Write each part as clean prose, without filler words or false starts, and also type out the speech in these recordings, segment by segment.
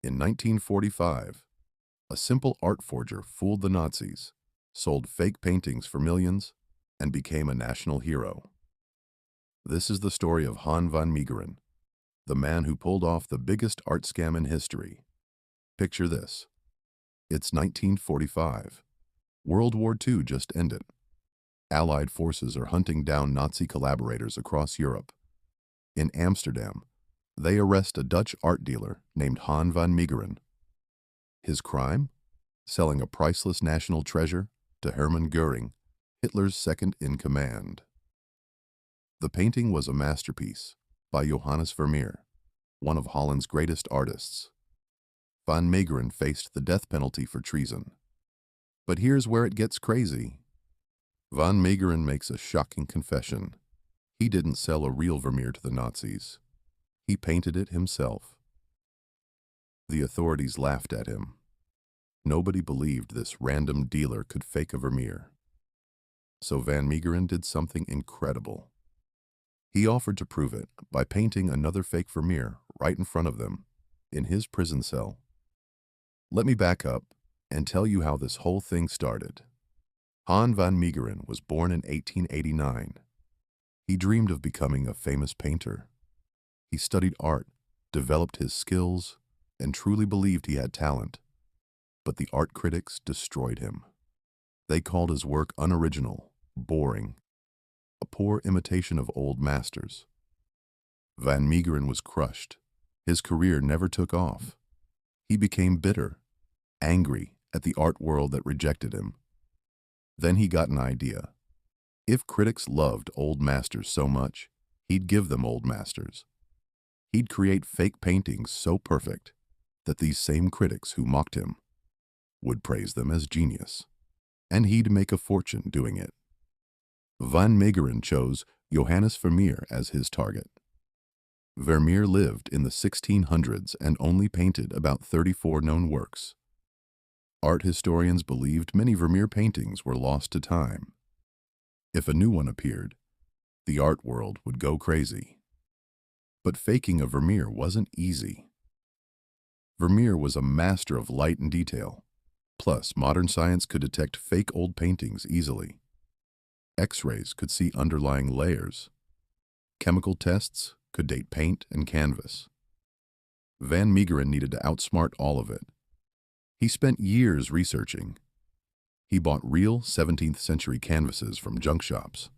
In 1945, a simple art forger fooled the Nazis, sold fake paintings for millions, and became a national hero. This is the story of Han van Meegeren, the man who pulled off the biggest art scam in history. Picture this. It's 1945. World War II just ended. Allied forces are hunting down Nazi collaborators across Europe. In Amsterdam, they arrest a Dutch art dealer named Han van Meegeren. His crime? Selling a priceless national treasure to Hermann Göring, Hitler's second-in-command. The painting was a masterpiece by Johannes Vermeer, one of Holland's greatest artists. Van Meegeren faced the death penalty for treason. But here's where it gets crazy. Van Meegeren makes a shocking confession. He didn't sell a real Vermeer to the Nazis. He painted it himself. The authorities laughed at him. Nobody believed this random dealer could fake a Vermeer. So Van Meegeren did something incredible. He offered to prove it by painting another fake Vermeer right in front of them, in his prison cell. Let me back up and tell you how this whole thing started. Han van Meegeren was born in 1889. He dreamed of becoming a famous painter. He studied art, developed his skills, and truly believed he had talent. But the art critics destroyed him. They called his work unoriginal, boring, a poor imitation of old masters. Van Meegeren was crushed. His career never took off. He became bitter, angry at the art world that rejected him. Then he got an idea. If critics loved old masters so much, he'd give them old masters. He'd create fake paintings so perfect that these same critics who mocked him would praise them as genius, and he'd make a fortune doing it. Van Meegeren chose Johannes Vermeer as his target. Vermeer lived in the 1600s and only painted about 34 known works. Art historians believed many Vermeer paintings were lost to time. If a new one appeared, the art world would go crazy. But faking a Vermeer wasn't easy. Vermeer was a master of light and detail. Plus, modern science could detect fake old paintings easily. X-rays could see underlying layers. Chemical tests could date paint and canvas. Van Meegeren needed to outsmart all of it. He spent years researching. He bought real 17th century canvases from junk shops.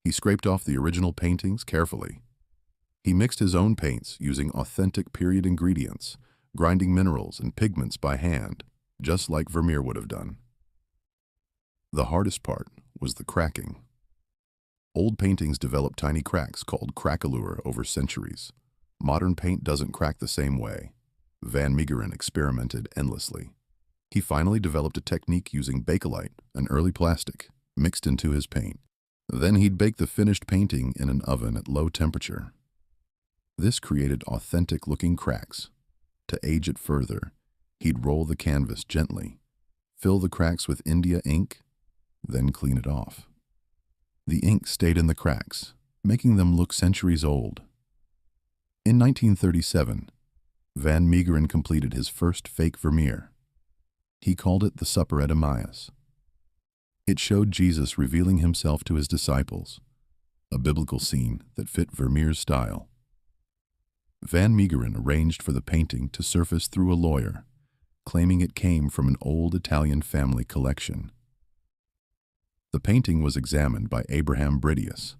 He scraped off the original paintings carefully. He mixed his own paints using authentic period ingredients, grinding minerals and pigments by hand, just like Vermeer would have done. The hardest part was the cracking. Old paintings developed tiny cracks called craquelure over centuries. Modern paint doesn't crack the same way. Van Meegeren experimented endlessly. He finally developed a technique using bakelite, an early plastic, mixed into his paint. Then he'd bake the finished painting in an oven at low temperature. This created authentic-looking cracks. To age it further, he'd roll the canvas gently, fill the cracks with India ink, then clean it off. The ink stayed in the cracks, making them look centuries old. In 1937, Van Meegeren completed his first fake Vermeer. He called it the Supper at Emmaus. It showed Jesus revealing himself to his disciples, a biblical scene that fit Vermeer's style. Van Meegeren arranged for the painting to surface through a lawyer, claiming it came from an old Italian family collection. The painting was examined by Abraham Britius,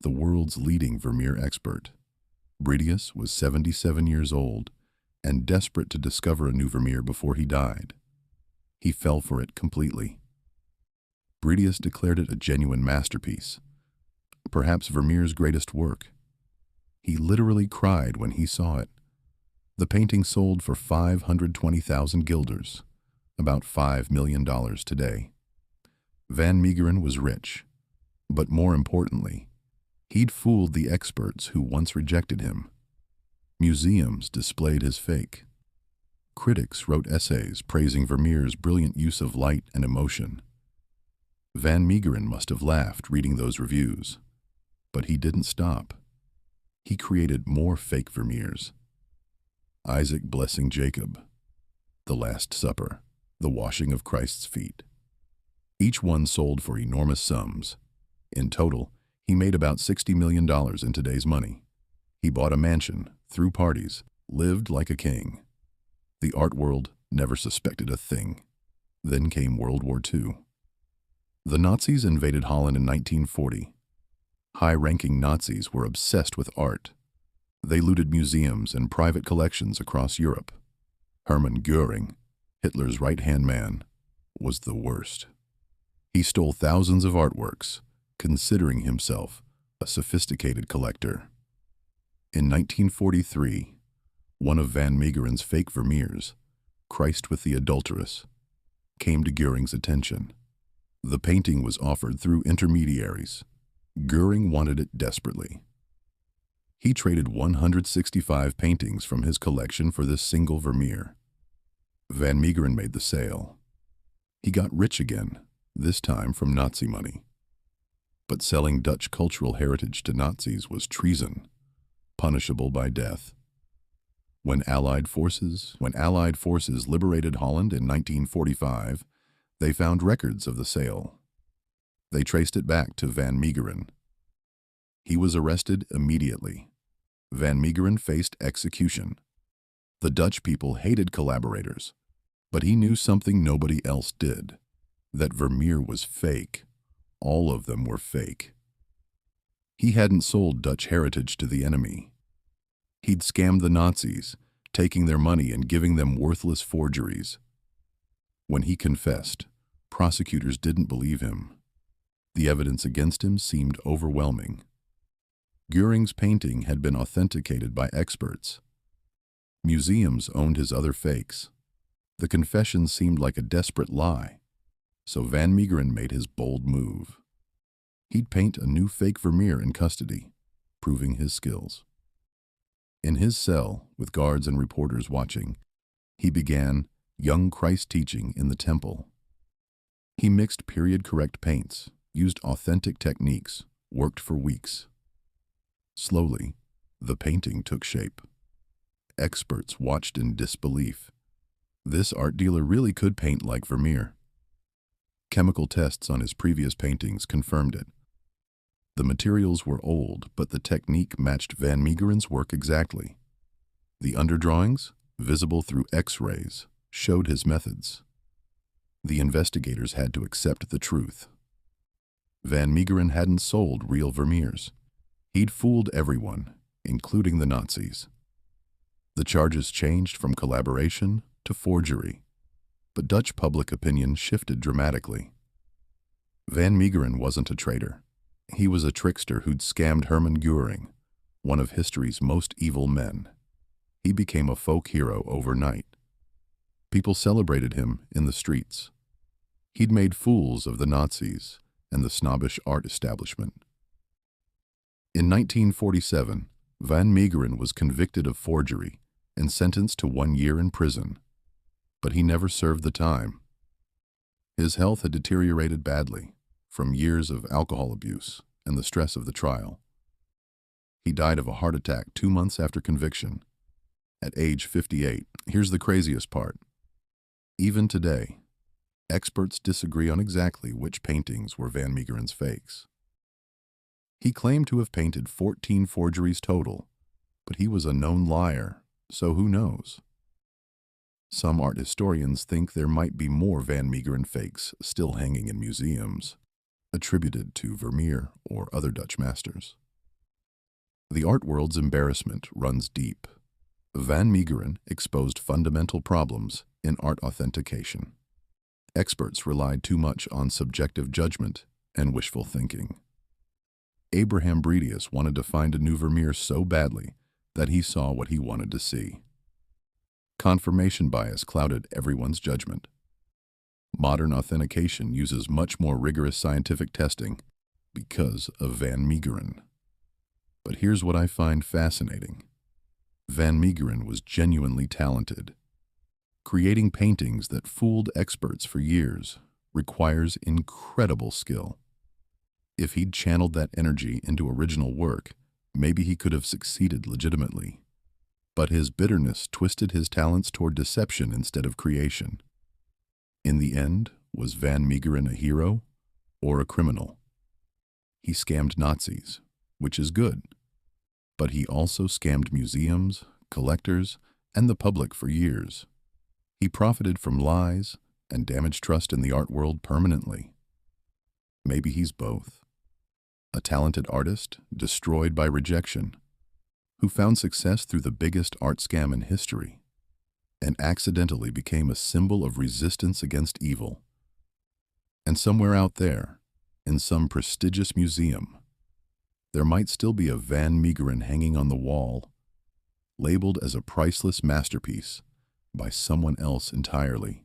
the world's leading Vermeer expert. Britius was 77 years old and desperate to discover a new Vermeer before he died. He fell for it completely. Britius declared it a genuine masterpiece, perhaps Vermeer's greatest work. He literally cried when he saw it. The painting sold for 520,000 guilders, about $5 million today. Van Meegeren was rich, but more importantly, he'd fooled the experts who once rejected him. Museums displayed his fake. Critics wrote essays praising Vermeer's brilliant use of light and emotion. Van Meegeren must have laughed reading those reviews, but he didn't stop. He created more fake Vermeers. Isaac blessing Jacob, the Last Supper, the washing of Christ's feet. Each one sold for enormous sums. In total, he made about $60 million in today's money. He bought a mansion, threw parties, lived like a king. The art world never suspected a thing. Then came World War II. The Nazis invaded Holland in 1940. High-ranking Nazis were obsessed with art. They looted museums and private collections across Europe. Hermann Göring, Hitler's right-hand man, was the worst. He stole thousands of artworks, considering himself a sophisticated collector. In 1943, one of Van Meegeren's fake Vermeers, Christ with the Adulteress, came to Göring's attention. The painting was offered through intermediaries. Göring wanted it desperately. He traded 165 paintings from his collection for this single Vermeer. Van Meegeren made the sale. He got rich again, this time from Nazi money. But selling Dutch cultural heritage to Nazis was treason, punishable by death. When Allied forces liberated Holland in 1945, they found records of the sale. They traced it back to Van Meegeren. He was arrested immediately. Van Meegeren faced execution. The Dutch people hated collaborators, but he knew something nobody else did, that Vermeer was fake. All of them were fake. He hadn't sold Dutch heritage to the enemy. He'd scammed the Nazis, taking their money and giving them worthless forgeries. When he confessed, prosecutors didn't believe him. The evidence against him seemed overwhelming. Göring's painting had been authenticated by experts. Museums owned his other fakes. The confession seemed like a desperate lie, so Van Meegeren made his bold move. He'd paint a new fake Vermeer in custody, proving his skills. In his cell, with guards and reporters watching, he began young Christ teaching in the temple. He mixed period-correct paints, used authentic techniques, worked for weeks. Slowly, the painting took shape. Experts watched in disbelief. This art dealer really could paint like Vermeer. Chemical tests on his previous paintings confirmed it. The materials were old, but the technique matched Van Meegeren's work exactly. The underdrawings, visible through X-rays, showed his methods. The investigators had to accept the truth. Van Meegeren hadn't sold real Vermeers. He'd fooled everyone, including the Nazis. The charges changed from collaboration to forgery, but Dutch public opinion shifted dramatically. Van Meegeren wasn't a traitor. He was a trickster who'd scammed Hermann Göring, one of history's most evil men. He became a folk hero overnight. People celebrated him in the streets. He'd made fools of the Nazis and the snobbish art establishment. In 1947, Van Meegeren was convicted of forgery and sentenced to 1 year in prison. But he never served the time. His health had deteriorated badly from years of alcohol abuse and the stress of the trial. He died of a heart attack 2 months after conviction, at age 58. Here's the craziest part. Even today, experts disagree on exactly which paintings were Van Meegeren's fakes. He claimed to have painted 14 forgeries total, but he was a known liar, so who knows? Some art historians think there might be more Van Meegeren fakes still hanging in museums, attributed to Vermeer or other Dutch masters. The art world's embarrassment runs deep. Van Meegeren exposed fundamental problems in art authentication. Experts relied too much on subjective judgment and wishful thinking. Abraham Bredius wanted to find a new Vermeer so badly that he saw what he wanted to see. Confirmation bias clouded everyone's judgment. Modern authentication uses much more rigorous scientific testing because of Van Meegeren. But here's what I find fascinating. Van Meegeren was genuinely talented. Creating paintings that fooled experts for years requires incredible skill. If he'd channeled that energy into original work, maybe he could have succeeded legitimately. but his bitterness twisted his talents toward deception instead of creation. In the end, was Van Meegeren a hero or a criminal? He scammed Nazis, which is good, but he also scammed museums, collectors, and the public for years. He profited from lies and damaged trust in the art world permanently. Maybe he's both. A talented artist destroyed by rejection, who found success through the biggest art scam in history, and accidentally became a symbol of resistance against evil. And somewhere out there, in some prestigious museum, there might still be a Van Meegeren hanging on the wall, labeled as a priceless masterpiece by someone else entirely.